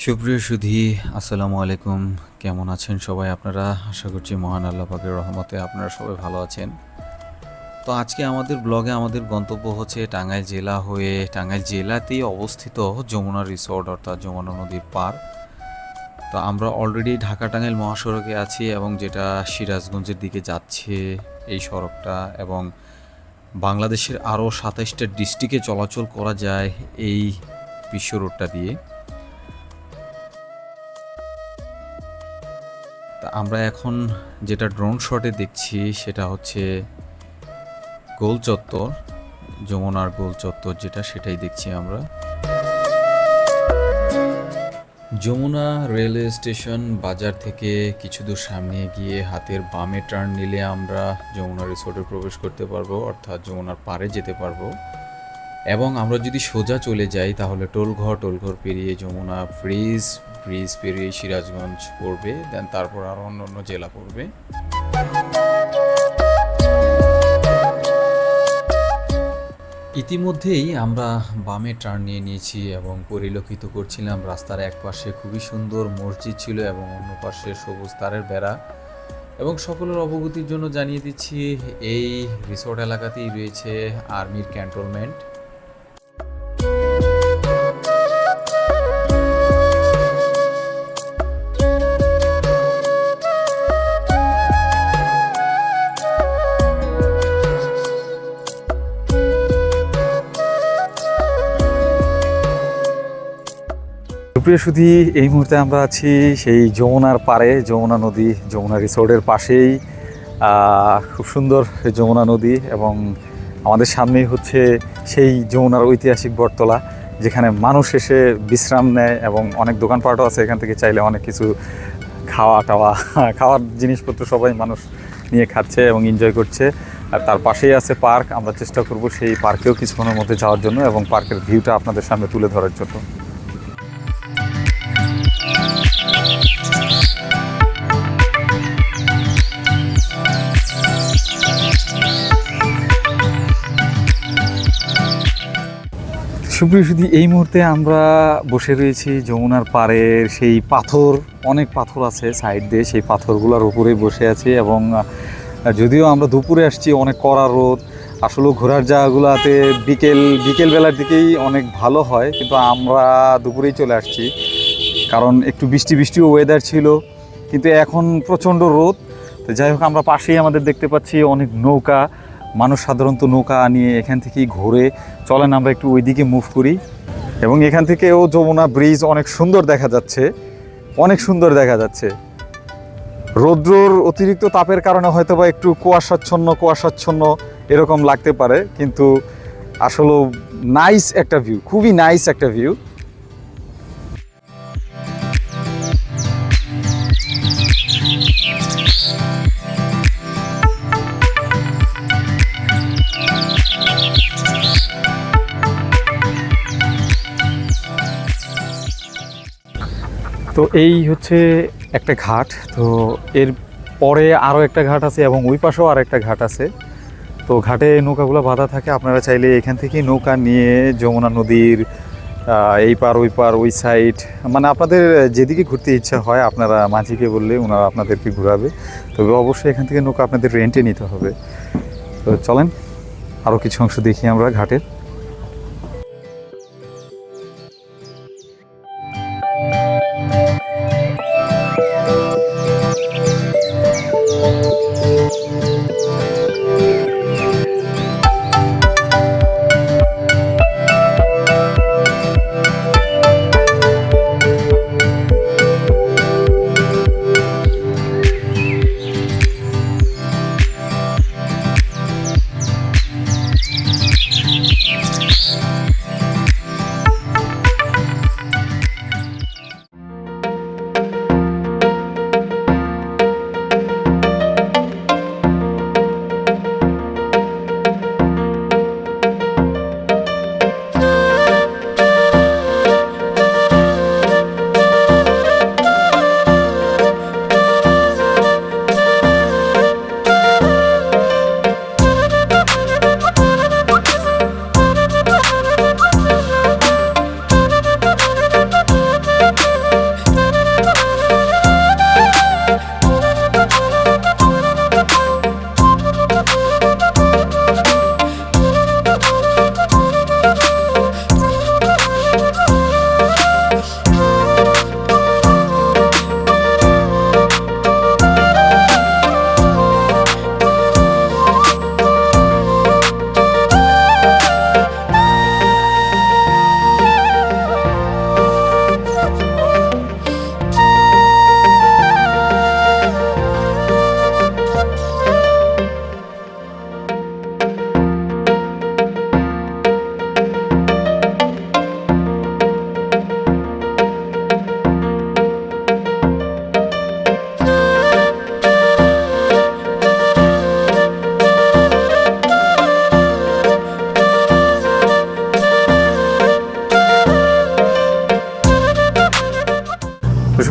সুপ্রিয় সুধী, আসসালামু আলাইকুম। কেমন আছেন সবাই আপনারা? আশা করছি মহান আল্লাহ পাকের রহমতে আপনারা সবাই ভালো আছেন। তো আজকে আমাদের ব্লগে আমাদের গন্তব্য হচ্ছে টাঙ্গাইল জেলা হয়ে টাঙ্গাইল জেলাতেই অবস্থিত যমুনা রিসোর্ট অর্থাৎ যমুনা নদীর পার। তো আমরা অলরেডি ঢাকা টাঙ্গাইল মহাসড়কে আছি এবং যেটা সিরাজগঞ্জের দিকে যাচ্ছে এই সড়কটা, এবং বাংলাদেশের আরও ২৭টা ডিস্ট্রিক্টে চলাচল করা যায় এই বিশ্ব রোডটা দিয়ে। তা আমরা এখন যেটা ড্রোন শটে দেখছি সেটা হচ্ছে গোল চত্বর, যমুনার গোল চত্বর যেটা, সেটাই দেখছি আমরা। যমুনা রেলওয়ে স্টেশন বাজার থেকে কিছু দূর সামনে গিয়ে হাতের বামে টার্ন নিলে আমরা যমুনা রিসোর্টে প্রবেশ করতে পারবো, অর্থাৎ যমুনার পাড়ে যেতে পারবো। এবং আমরা যদি সোজা চলে যাই তাহলে টোলঘর পেরিয়ে যমুনা ব্রিজ পেরিয়ে সিরাজগঞ্জ পড়বে, দেন তারপর আরও অন্য জেলা পড়বে। ইতিমধ্যেই আমরা বামে টার্ন নিয়ে নিয়েছি এবং পরিলক্ষিত করছিলাম রাস্তার এক পাশে খুবই সুন্দর মসজিদ ছিল এবং অন্য পাশে সবুজ তারের বেড়া। এবং সকলের অবগতির জন্য জানিয়ে দিচ্ছি, এই রিসোর্ট এলাকাতেই রয়েছে আর্মির ক্যান্টনমেন্ট। প্রিয় সুধী, এই মুহূর্তে আমরা আছি সেই যমুনার পাড়ে, যমুনা নদী, যমুনা রিসোর্টের পাশেই। খুব সুন্দর যমুনা নদী এবং আমাদের সামনেই হচ্ছে সেই যমুনার ঐতিহাসিক বটতলা, যেখানে মানুষ এসে বিশ্রাম নেয় এবং অনেক দোকানপাটও আছে। এখান থেকে চাইলে অনেক কিছু খাওয়ার জিনিসপত্র সবাই মানুষ নিয়ে খাচ্ছে এবং এনজয় করছে। আর তার পাশেই আছে পার্ক। আমরা চেষ্টা করব সেই পার্কেও কিছুক্ষণের মধ্যে যাওয়ার জন্য এবং পার্কের ভিউটা আপনাদের সামনে তুলে ধরার জন্য। সুপ্রিয় সুধী, এই মুহূর্তে আমরা বসে রয়েছি যমুনার পাড়ের সেই পাথর, অনেক পাথর আছে সাইড দিয়ে, সেই পাথরগুলোর উপরেই বসে আছি। এবং যদিও আমরা দুপুরে আসছি, অনেক কড়া রোদ, আসলে ঘোরার জায়গাগুলোতে বিকেলবেলার দিকেই অনেক ভালো হয়, কিন্তু আমরা দুপুরেই চলে আসছি কারণ একটু বৃষ্টিও ওয়েদার ছিল, কিন্তু এখন প্রচণ্ড রোদ। তো যাই হোক, আমরা পাশেই আমাদের দেখতে পাচ্ছি অনেক নৌকা, মানুষ সাধারণত নৌকা নিয়ে এখান থেকেই ঘোরে। চলেন আমরা একটু ওই দিকে মুভ করি। এবং এখান থেকেও যমুনা ব্রিজ অনেক সুন্দর দেখা যাচ্ছে। রৌদ্রর অতিরিক্ত তাপের কারণে হয়তো বা একটু কুয়াশাচ্ছন্ন এরকম লাগতে পারে, কিন্তু আসলে নাইস একটা ভিউ, খুবই নাইস একটা ভিউ। তো এই হচ্ছে একটা ঘাট। তো এর পরে আরও একটা ঘাট আছে এবং ওই পাশেও আর একটা ঘাট আছে। তো ঘাটে নৌকাগুলো বাঁধা থাকে, আপনারা চাইলে এখান থেকেই নৌকা নিয়ে যমুনা নদীর এই পার ওই সাইড, মানে আপনাদের যেদিকে ঘুরতে ইচ্ছা হয় আপনারা মাঝিকে বললে ওনারা আপনাদেরকে ঘোরাবে। তবে অবশ্যই এখান থেকে নৌকা আপনাদের রেন্টে নিতে হবে। তো চলেন আরও কিছু অংশ দেখি আমরা ঘাটের।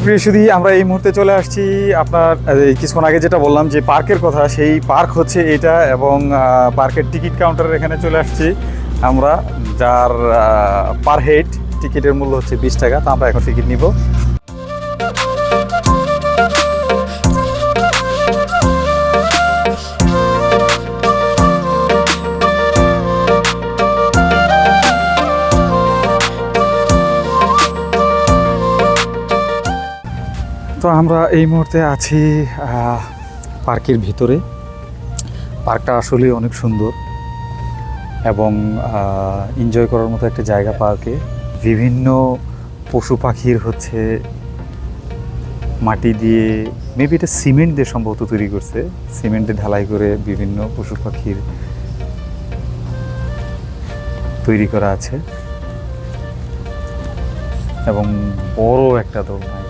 সুপ্রিয় সুধী, আমরা এই মুহূর্তে চলে আসছি আপনার কিছুক্ষণ আগে যেটা বললাম যে পার্কের কথা, সেই পার্ক হচ্ছে এটা। এবং পার্কের টিকিট কাউন্টারের এখানে চলে আসছি আমরা, যার পার হেড টিকিটের মূল্য হচ্ছে 20 টাকা। তো আমরা এখন টিকিট নিব। তো আমরা এই মুহূর্তে আছি পার্কের ভিতরে। পার্কটা আসলে অনেক সুন্দর এবং এনজয় করার মতো একটা জায়গা। পার্কে বিভিন্ন পশু পাখির হচ্ছে মাটি দিয়ে, মেবি এটা সিমেন্ট দিয়ে সম্ভবত তৈরি করছে, সিমেন্টে ঢালাই করে বিভিন্ন পশু পাখির তৈরি করা আছে এবং বড় একটা দোলনা।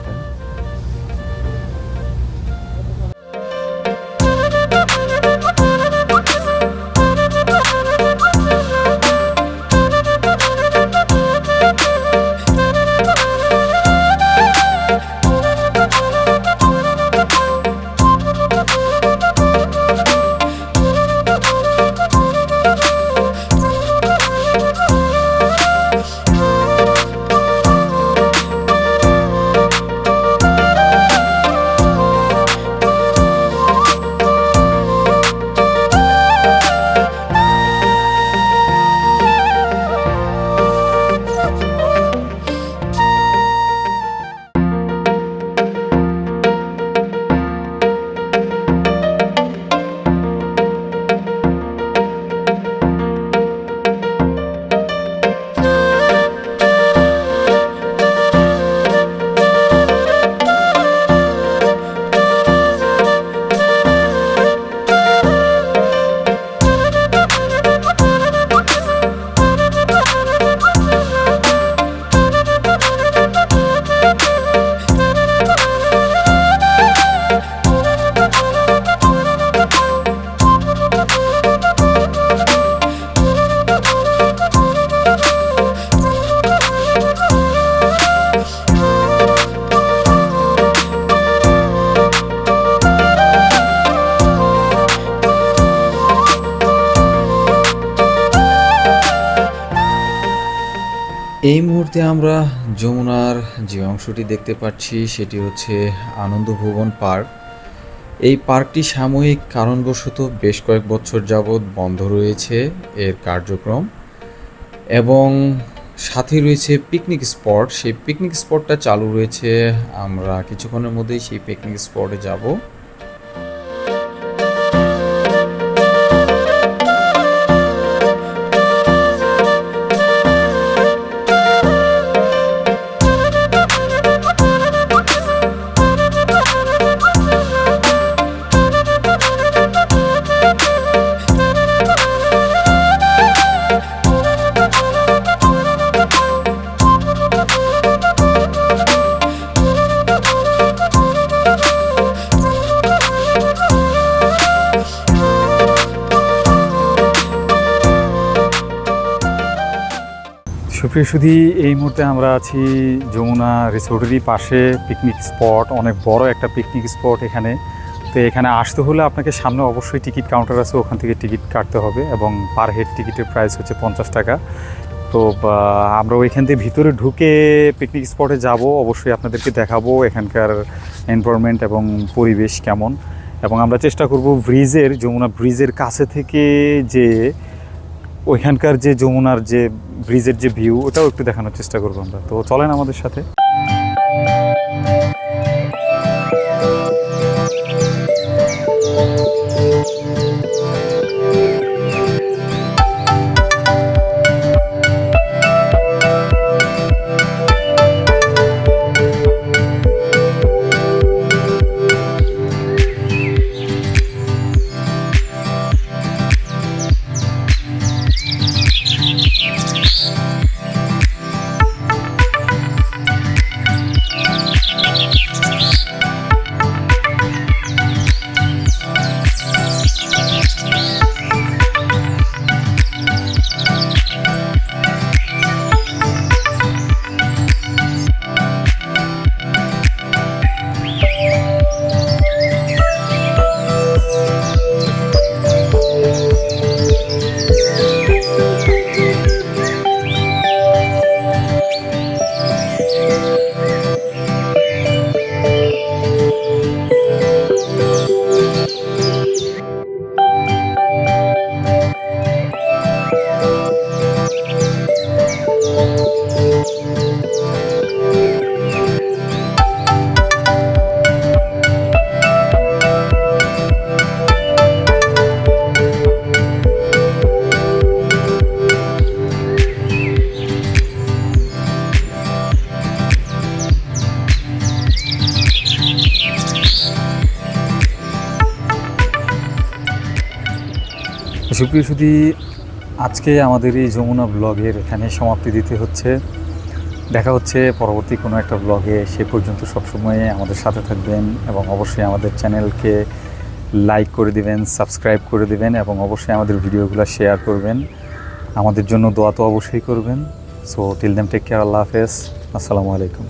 এই মুহূর্তে আমরা যমুনার যে অংশটি দেখতে পাচ্ছি সেটি হচ্ছে আনন্দ ভুবন পার্ক। এই পার্কটি সাময়িক কারণবশত বেশ কয়েক বছর যাবৎ বন্ধ রয়েছে এর কার্যক্রম, এবং সাথে রয়েছে পিকনিক স্পট। সেই পিকনিক স্পটটা চালু রয়েছে, আমরা কিছুক্ষণের মধ্যেই সেই পিকনিক স্পটে যাব। সুপ্রিয় সুধী, এই মুহূর্তে আমরা আছি যমুনা রিসোর্টেরই পাশে। পিকনিক স্পট, অনেক বড় একটা পিকনিক স্পট এখানে। তো এখানে আসতে হলে আপনাকে সামনে অবশ্যই টিকিট কাউন্টার আছে, ওখান থেকে টিকিট কাটতে হবে এবং পার হেড টিকিটের প্রাইস হচ্ছে 50 টাকা। তো আমরা ওইখান থেকে ভিতরে ঢুকে পিকনিক স্পটে যাব, অবশ্যই আপনাদেরকে দেখাবো এখানকার এনভায়রনমেন্ট এবং পরিবেশ কেমন। এবং আমরা চেষ্টা করব ব্রিজের, যমুনা ব্রিজের কাছে থেকে যে ওইখানকার যে যমুনার যে ব্রিজের যে ভিউ, ওটাও একটু দেখানোর চেষ্টা করবো আমরা। তো চলেন আমাদের সাথে। সুপ্রিয় সুধী, আজকে আমাদের এই যমুনা ব্লগের এখানে সমাপ্তি দিতে হচ্ছে। দেখা হচ্ছে পরবর্তী কোনো একটা ব্লগে। সে পর্যন্ত সবসময় আমাদের সাথে থাকবেন এবং অবশ্যই আমাদের চ্যানেলকে লাইক করে দিবেন, সাবস্ক্রাইব করে দিবেন এবং অবশ্যই আমাদের ভিডিওগুলো শেয়ার করবেন। আমাদের জন্য দোয়া তো অবশ্যই করবেন। So till then, take care, আল্লাহ হাফেজ, আসসালামু আলাইকুম।